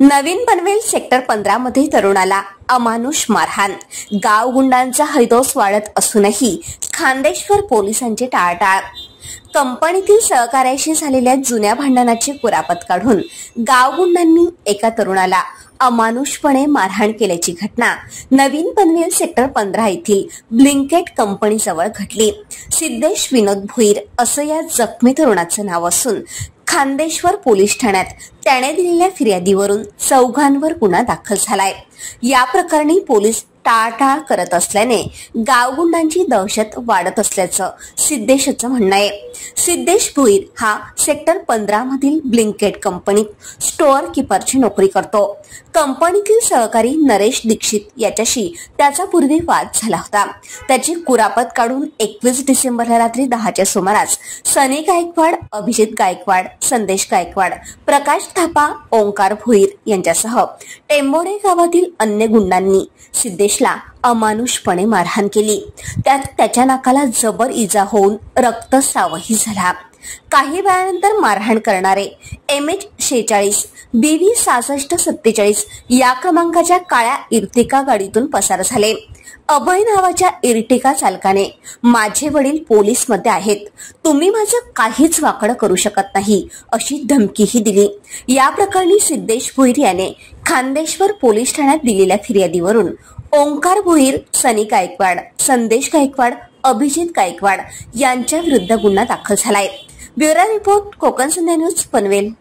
नवीन Panvel sector 15 मध्ये तरुणाला अमानुष मारहाण। गाव गुंडांचा हैदोस वाढत असूनही खांदेश्वर पोलिसांची टाळाटाळ। कंपनीतील सहकार्याशी झालेल्या जुन्या भांडणाची कुरापत काढून गाव गुंडांनी एका तरुणाला अमानुषपणे मारहाण केल्याची घटना नवीन पनवेल सेक्टर 15 येथील ब्लिंकेट कंपनीजवळ घडली। सिद्धेश विनोद भुईर असं या जखमी तरुणाचं नाव असून खांदेश्वर पोलीस ठाण्यात त्याने दिलेल्या फिर्यादीवरून चौघांवर गुन्हा दाखल झालाय। या प्रकरणी पोलीस टाळाटाळ करत असल्याने गावगुंडांची दहशत वाढत असल्याचं सिद्धेशचं म्हणणं आहे। सिद्धेश भुईर हा सेक्टर 15 मधील ब्लिंकेट कंपनीत स्टोअर कीपरची नोकरी करतो। कंपनीतील सहकारी नरेश दीक्षित याच्याशी त्याचा पूर्वी वाद झाला होता। त्याची कुरापत काढून 21 डिसेंबरला रात्री 10च्या सुमारास सनी गायकवाड, अभिजित गायकवाड, संदेश गायकवाड, प्रकाश थापा, ओंकार भुईर यांच्यासह टेंबोडे गावातील अन्य गुंडांनी सिद्धेशला अमानुषपणे मारहाण केली। त्यात त्याच्या नाकाला जबर इजा होऊन रक्तस्रावही झाला। काही वेळानंतर मारहाण करणारे MH46 BV 6647 या क्रमांकाच्या काळ्या इर्टिका गाडीतून पसार झाले। अभय नावाच्या इर्टिका चालकाने माझे वडील पोलीस मध्ये आहेत, तुम्ही माझं काहीच वाकडं करू शकत नाही अशी धमकीही दिली। या प्रकरणी सिद्धेश भुईर याने खांदेश्वर पोलीस ठाण्यात दिलेल्या फिर्यादीवरून ओंकार भुईर, सनी गायकवाड, संदेश गायकवाड, अभिजित गायकवाड यांच्या विरुद्ध गुन्हा दाखल झालाय। ब्युरो रिपोर्ट, कोकण संध्या न्यूज, पनवेल।